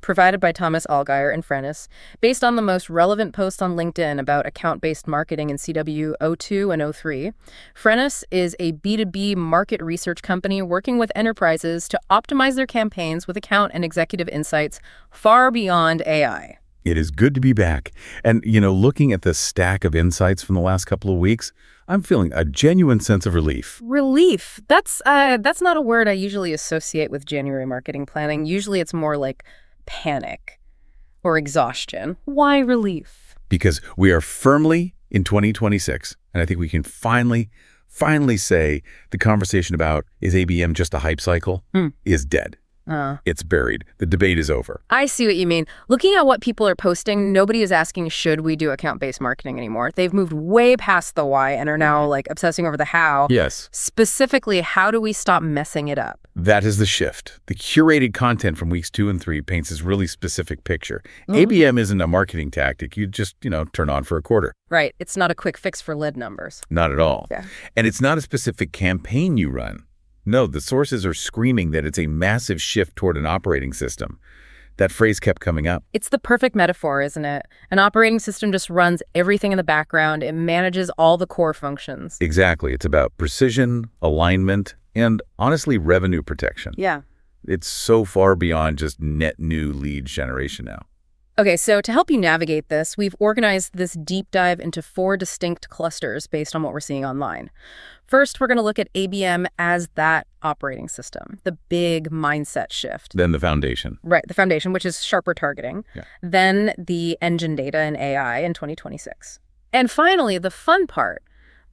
provided by Thomas Allgaier and Frennis, based on the most relevant post on LinkedIn about account-based marketing in CW 02 and 03. Frennis is a B2B market research company working with enterprises to optimize their campaigns with account and executive insights far beyond AI. It is good to be back. And, looking at the stack of insights from the last couple of weeks, I'm feeling a genuine sense of relief. Relief. That's not a word I usually associate with January marketing planning. Usually it's more like panic or exhaustion. Why relief? Because we are firmly in 2026, and I think we can finally say the conversation about is ABM just a hype cycle is dead. It's buried. The debate is over. I see what you mean. Looking at what people are posting, nobody is asking, should we do account-based marketing anymore? They've moved way past the why and are now obsessing over the how. Yes. Specifically, how do we stop messing it up? That is the shift. The curated content from weeks 2 and 3 paints this really specific picture. ABM isn't a marketing tactic. You just, turn on for a quarter. Right. It's not a quick fix for lead numbers. Not at all. Yeah. And it's not a specific campaign you run. No, the sources are screaming that it's a massive shift toward an operating system. That phrase kept coming up. It's the perfect metaphor, isn't it? An operating system just runs everything in the background. It manages all the core functions. Exactly. It's about precision, alignment, and honestly, revenue protection. Yeah. It's so far beyond just net new lead generation now. Okay, so to help you navigate this, we've organized this deep dive into 4 distinct clusters based on what we're seeing online. First, we're going to look at ABM as that operating system, the big mindset shift. Then the foundation. Right, the foundation, which is sharper targeting. Yeah. Then the engine data and AI in 2026. And finally, the fun part,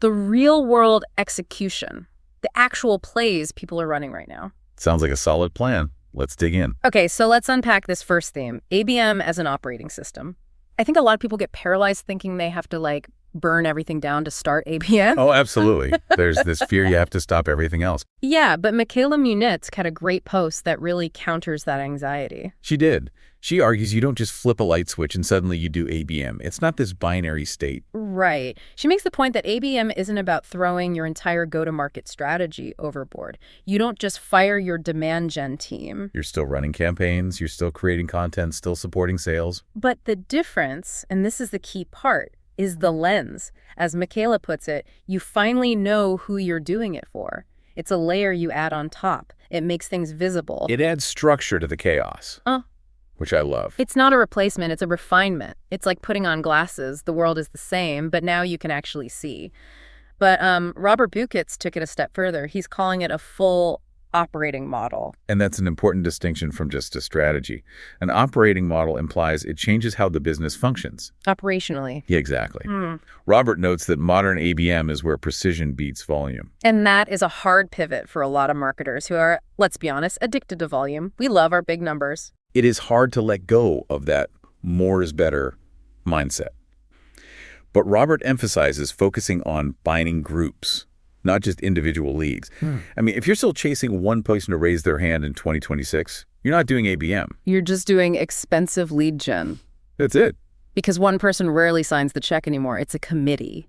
the real-world execution, the actual plays people are running right now. Sounds like a solid plan. Let's dig in. Okay, so let's unpack this first theme, ABM as an operating system. I think a lot of people get paralyzed thinking they have to burn everything down to start ABM. Oh, absolutely. There's this fear you have to stop everything else. Yeah, but Michaela Munitz had a great post that really counters that anxiety. She did. She argues you don't just flip a light switch and suddenly you do ABM. It's not this binary state. Right. She makes the point that ABM isn't about throwing your entire go-to-market strategy overboard. You don't just fire your demand gen team. You're still running campaigns, you're still creating content, still supporting sales. But the difference, and this is the key part, is the lens. As Michaela puts it, you finally know who you're doing it for. It's a layer you add on top. It makes things visible. It adds structure to the chaos, which I love. It's not a replacement, it's a refinement. It's like putting on glasses. The world is the same, but now you can actually see. But Robert Bukitz took it a step further. He's calling it a full operating model. And that's an important distinction from just a strategy. An operating model implies it changes how the business functions. Operationally. Yeah, exactly. Robert notes that modern ABM is where precision beats volume. And that is a hard pivot for a lot of marketers who are, let's be honest, addicted to volume. We love our big numbers. It is hard to let go of that more is better mindset. But Robert emphasizes focusing on binding groups, not just individual leagues. I mean, if you're still chasing one person to raise their hand in 2026, you're not doing ABM. You're just doing expensive lead gen. That's it. Because one person rarely signs the check anymore. It's a committee.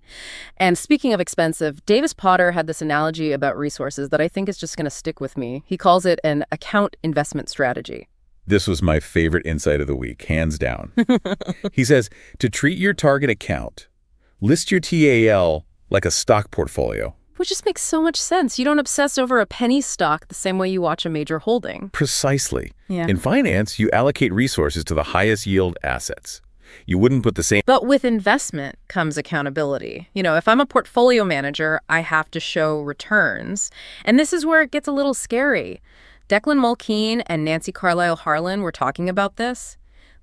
And speaking of expensive, Davis Potter had this analogy about resources that I think is just going to stick with me. He calls it an account investment strategy. This was my favorite insight of the week, hands down. He says, to treat your target account, list your TAL like a stock portfolio. Which just makes so much sense. You don't obsess over a penny stock the same way you watch a major holding. Precisely. Yeah. In finance, you allocate resources to the highest yield assets. You wouldn't put the same... But with investment comes accountability. If I'm a portfolio manager, I have to show returns. And this is where it gets a little scary. Declan Mulkeen and Nancy Carlisle Harlan were talking about this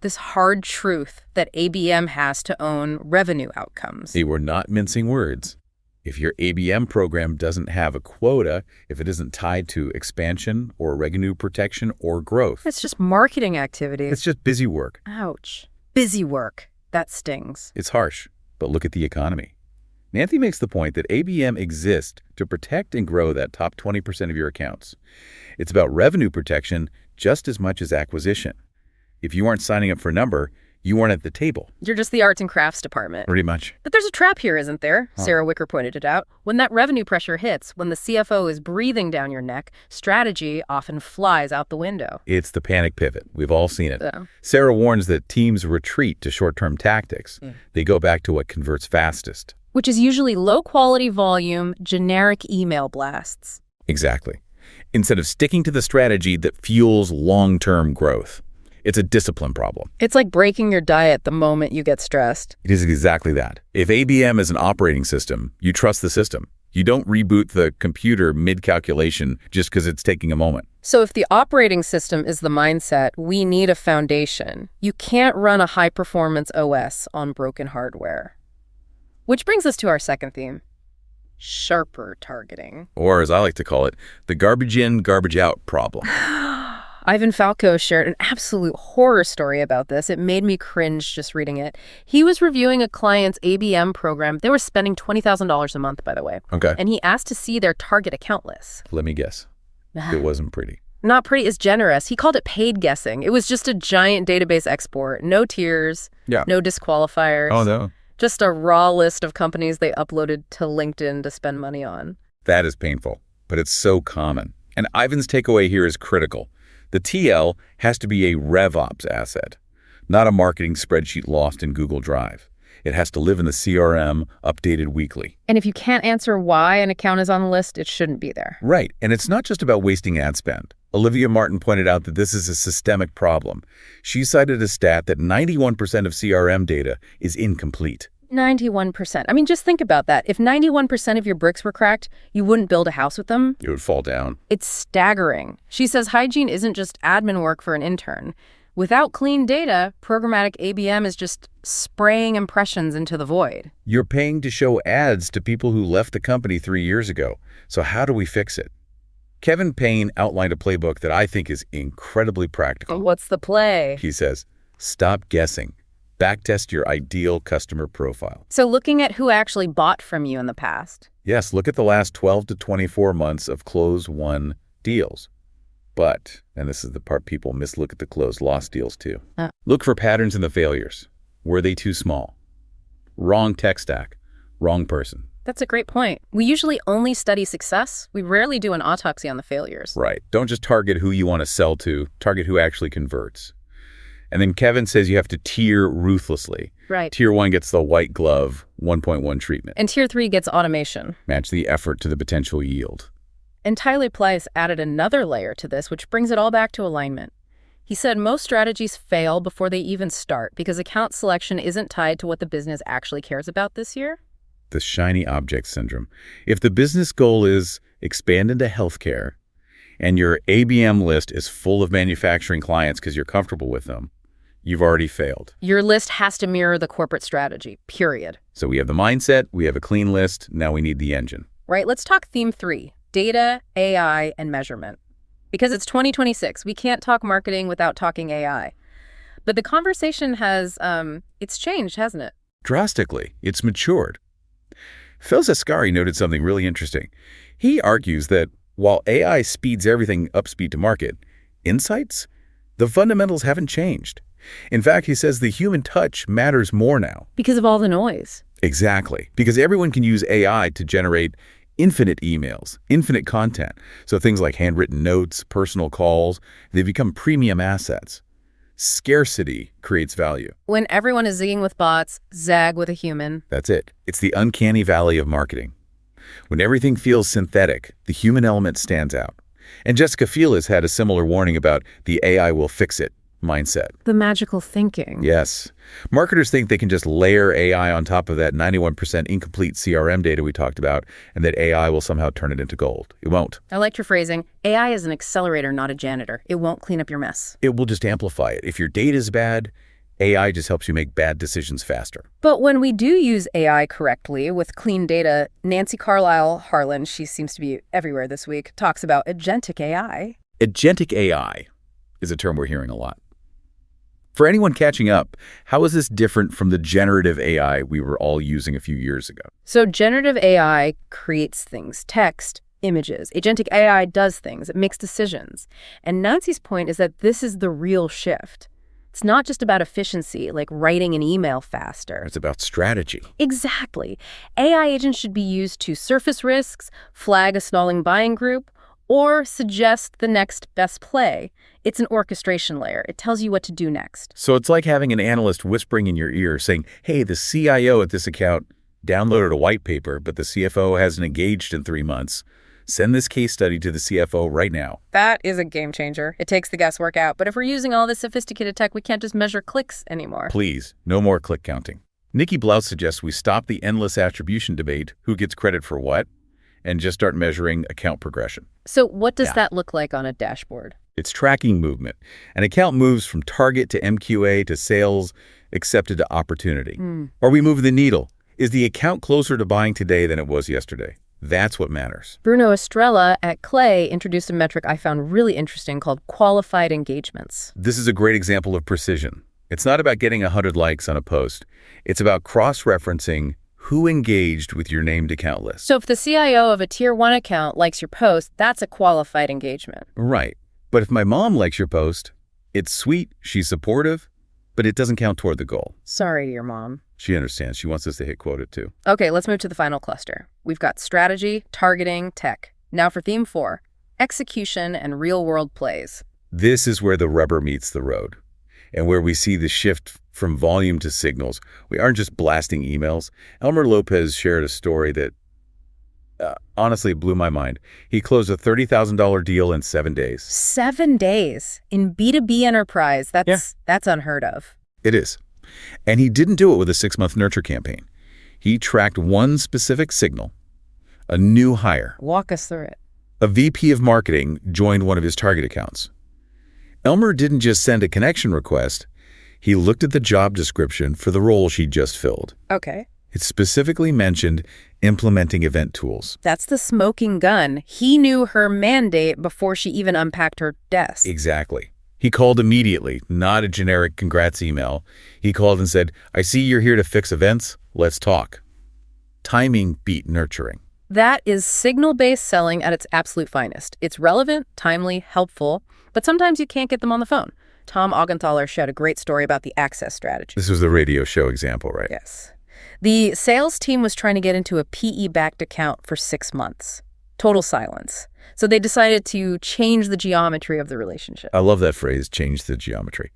hard truth that ABM has to own revenue outcomes. They were not mincing words. If your ABM program doesn't have a quota, if it isn't tied to expansion or revenue protection or growth. It's just marketing activity. It's just busy work. Ouch. Busy work. That stings. It's harsh, but look at the economy. Nancy makes the point that ABM exists to protect and grow that top 20% of your accounts. It's about revenue protection just as much as acquisition. If you aren't signing up for a number, You weren't at the table. You're just the arts and crafts department. Pretty much. But there's a trap here, isn't there? Sarah Wicker pointed it out. When that revenue pressure hits, when the CFO is breathing down your neck, strategy often flies out the window. It's the panic pivot. We've all seen it. Yeah. Sarah warns that teams retreat to short-term tactics. They go back to what converts fastest. Which is usually low-quality volume, generic email blasts. Exactly. Instead of sticking to the strategy that fuels long-term growth. It's a discipline problem. It's like breaking your diet the moment you get stressed. It is exactly that. If ABM is an operating system, you trust the system. You don't reboot the computer mid-calculation just because it's taking a moment. So if the operating system is the mindset, we need a foundation. You can't run a high-performance OS on broken hardware. Which brings us to our second theme, sharper targeting. Or, as I like to call it, the garbage in, garbage out problem. Ivan Falco shared an absolute horror story about this. It made me cringe just reading it. He was reviewing a client's ABM program. They were spending $20,000 a month, by the way. Okay. And he asked to see their target account list. Let me guess. It wasn't pretty. Not pretty is generous. He called it paid guessing. It was just a giant database export. No tiers, no disqualifiers. Oh, no. Just a raw list of companies they uploaded to LinkedIn to spend money on. That is painful, but it's so common. And Ivan's takeaway here is critical. The TL has to be a RevOps asset, not a marketing spreadsheet lost in Google Drive. It has to live in the CRM, updated weekly. And if you can't answer why an account is on the list, it shouldn't be there. Right. And it's not just about wasting ad spend. Olivia Martin pointed out that this is a systemic problem. She cited a stat that 91% of CRM data is incomplete. 91%. I mean, just think about that. If 91% of your bricks were cracked, you wouldn't build a house with them. It would fall down. It's staggering. She says hygiene isn't just admin work for an intern. Without clean data, programmatic ABM is just spraying impressions into the void. You're paying to show ads to people who left the company 3 years ago. So how do we fix it? Kevin Payne outlined a playbook that I think is incredibly practical. What's the play? He says, stop guessing. Backtest your ideal customer profile. So looking at who actually bought from you in the past. Yes, look at the last 12 to 24 months of close-won deals. But, and this is the part people miss, look at the close-lost deals too. Look for patterns in the failures. Were they too small? Wrong tech stack. Wrong person. That's a great point. We usually only study success. We rarely do an autopsy on the failures. Right. Don't just target who you want to sell to. Target who actually converts. And then Kevin says you have to tier ruthlessly. Right. Tier 1 gets the white glove 1.1 treatment. And Tier 3 gets automation. Match the effort to the potential yield. And Tyler Pleiss added another layer to this, which brings it all back to alignment. He said most strategies fail before they even start because account selection isn't tied to what the business actually cares about this year. The shiny object syndrome. If the business goal is expand into healthcare and your ABM list is full of manufacturing clients because you're comfortable with them, you've already failed. Your list has to mirror the corporate strategy, period. So we have the mindset, we have a clean list, now we need the engine. Right, let's talk theme 3, data, AI, and measurement. Because it's 2026, we can't talk marketing without talking AI. But the conversation has, it's changed, hasn't it? Drastically. It's matured. Phil Zascari noted something really interesting. He argues that while AI speeds everything up speed to market, insights, the fundamentals haven't changed. In fact, he says the human touch matters more now. Because of all the noise. Exactly. Because everyone can use AI to generate infinite emails, infinite content. So things like handwritten notes, personal calls, they become premium assets. Scarcity creates value. When everyone is zigging with bots, zag with a human. That's it. It's the uncanny valley of marketing. When everything feels synthetic, the human element stands out. And Jessica Field's had a similar warning about the AI will fix it mindset. The magical thinking. Yes. Marketers think they can just layer AI on top of that 91% incomplete CRM data we talked about, and that AI will somehow turn it into gold. It won't. I liked your phrasing. AI is an accelerator, not a janitor. It won't clean up your mess. It will just amplify it. If your data is bad, AI just helps you make bad decisions faster. But when we do use AI correctly with clean data, Nancy Carlisle Harlan, she seems to be everywhere this week, talks about agentic AI. Agentic AI is a term we're hearing a lot. For anyone catching up, how is this different from the generative AI we were all using a few years ago? So generative AI creates things, text, images. Agentic AI does things. It makes decisions. And Nancy's point is that this is the real shift. It's not just about efficiency, like writing an email faster. It's about strategy. Exactly. AI agents should be used to surface risks, flag a stalling buying group, or suggest the next best play. It's an orchestration layer. It tells you what to do next. So it's like having an analyst whispering in your ear saying, hey, the CIO at this account downloaded a white paper, but the CFO hasn't engaged in 3 months. Send this case study to the CFO right now. That is a game changer. It takes the guesswork out. But if we're using all this sophisticated tech, we can't just measure clicks anymore. Please, no more click counting. Nikki Blouse suggests we stop the endless attribution debate, who gets credit for what, and just start measuring account progression. So what does that look like on a dashboard? It's tracking movement. An account moves from target to MQA to sales accepted to opportunity. Or we move the needle. Is the account closer to buying today than it was yesterday? That's what matters. Bruno Estrella at Clay introduced a metric I found really interesting called qualified engagements. This is a great example of precision. It's not about getting 100 likes on a post. It's about cross-referencing who engaged with your named account list. So if the CIO of a Tier 1 account likes your post, that's a qualified engagement. Right. But if my mom likes your post, it's sweet, she's supportive, but it doesn't count toward the goal. Sorry to your mom. She understands. She wants us to hit quota too. Okay, let's move to the final cluster. We've got strategy, targeting, tech. Now for theme 4, execution and real-world plays. This is where the rubber meets the road and where we see the shift from volume to signals. We aren't just blasting emails. Elmer Lopez shared a story that honestly blew my mind. He closed a $30,000 deal in 7 days. 7 days in B2B enterprise. That's unheard of. It is. And he didn't do it with a 6-month nurture campaign. He tracked one specific signal, a new hire. Walk us through it. A VP of marketing joined one of his target accounts. Elmer didn't just send a connection request. He looked at the job description for the role she'd just filled. Okay. It specifically mentioned implementing event tools. That's the smoking gun. He knew her mandate before she even unpacked her desk. Exactly. He called immediately, not a generic congrats email. He called and said, I see you're here to fix events. Let's talk. Timing beat nurturing. That is signal-based selling at its absolute finest. It's relevant, timely, helpful, but sometimes you can't get them on the phone. Tom Augenthaler shared a great story about the access strategy. This was the radio show example, right? Yes. The sales team was trying to get into a PE-backed account for 6 months. Total silence. So they decided to change the geometry of the relationship. I love that phrase, change the geometry.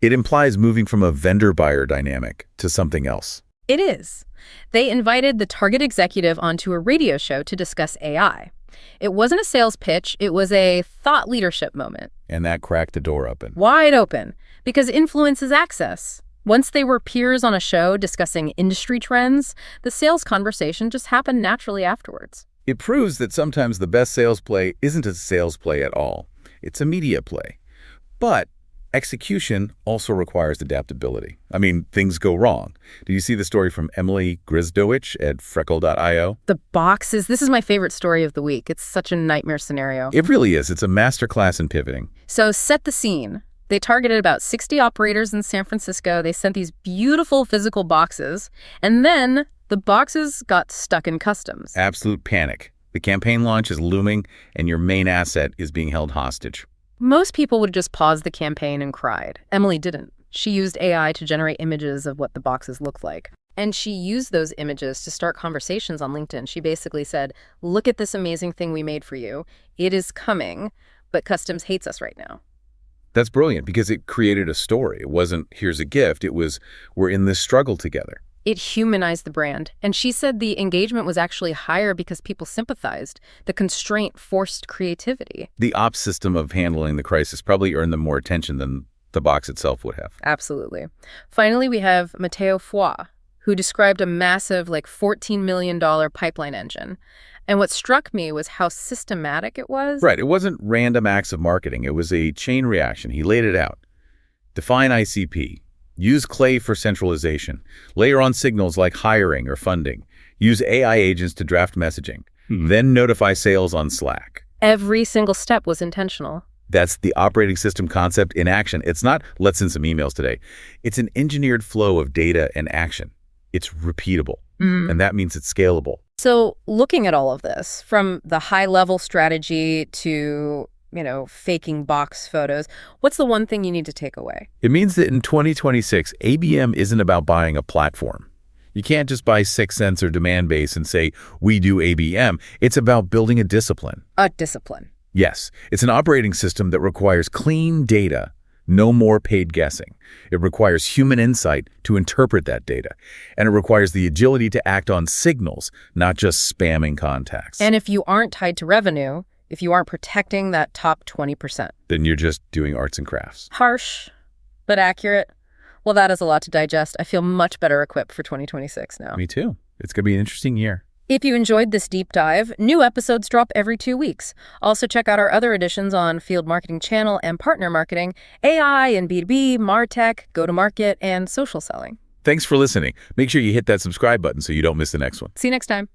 It implies moving from a vendor-buyer dynamic to something else. It is. They invited the target executive onto a radio show to discuss AI. It wasn't a sales pitch, it was a thought leadership moment. And that cracked the door open. Wide open, because influence is access. Once they were peers on a show discussing industry trends, the sales conversation just happened naturally afterwards. It proves that sometimes the best sales play isn't a sales play at all. It's a media play. But execution also requires adaptability. I mean, things go wrong. Did you see the story from Emily Grizdowich at Freckle.io? The boxes. This is my favorite story of the week. It's such a nightmare scenario. It really is. It's a masterclass in pivoting. So set the scene. They targeted about 60 operators in San Francisco. They sent these beautiful physical boxes, and then the boxes got stuck in customs. Absolute panic. The campaign launch is looming, and your main asset is being held hostage. Most people would just pause the campaign and cried. Emily didn't. She used AI to generate images of what the boxes looked like. And she used those images to start conversations on LinkedIn. She basically said, look at this amazing thing we made for you. It is coming, but customs hates us right now. That's brilliant because it created a story. It wasn't, here's a gift. It was, we're in this struggle together. It humanized the brand. And she said the engagement was actually higher because people sympathized. The constraint forced creativity. The ops system of handling the crisis probably earned them more attention than the box itself would have. Absolutely. Finally, we have Matteo Foix, who described a massive, $14 million pipeline engine. And what struck me was how systematic it was. Right. It wasn't random acts of marketing. It was a chain reaction. He laid it out. Define ICP. Use Clay for centralization. Layer on signals like hiring or funding. Use AI agents to draft messaging. Then notify sales on Slack. Every single step was intentional. That's the operating system concept in action. It's not, let's send some emails today. It's an engineered flow of data and action. It's repeatable. And that means it's scalable. So looking at all of this, from the high-level strategy to faking box photos. What's the one thing you need to take away? It means that in 2026, ABM isn't about buying a platform. You can't just buy 6sense or demand base and say, we do ABM. It's about building a discipline. A discipline. Yes, it's an operating system that requires clean data, no more paid guessing. It requires human insight to interpret that data. And it requires the agility to act on signals, not just spamming contacts. And if you aren't tied to revenue, if you aren't protecting that top 20%. Then you're just doing arts and crafts. Harsh, but accurate. Well, that is a lot to digest. I feel much better equipped for 2026 now. Me too. It's going to be an interesting year. If you enjoyed this deep dive, new episodes drop every 2 weeks. Also check out our other editions on field marketing channel and partner marketing, AI and B2B, MarTech, go-to-market, and social selling. Thanks for listening. Make sure you hit that subscribe button so you don't miss the next one. See you next time.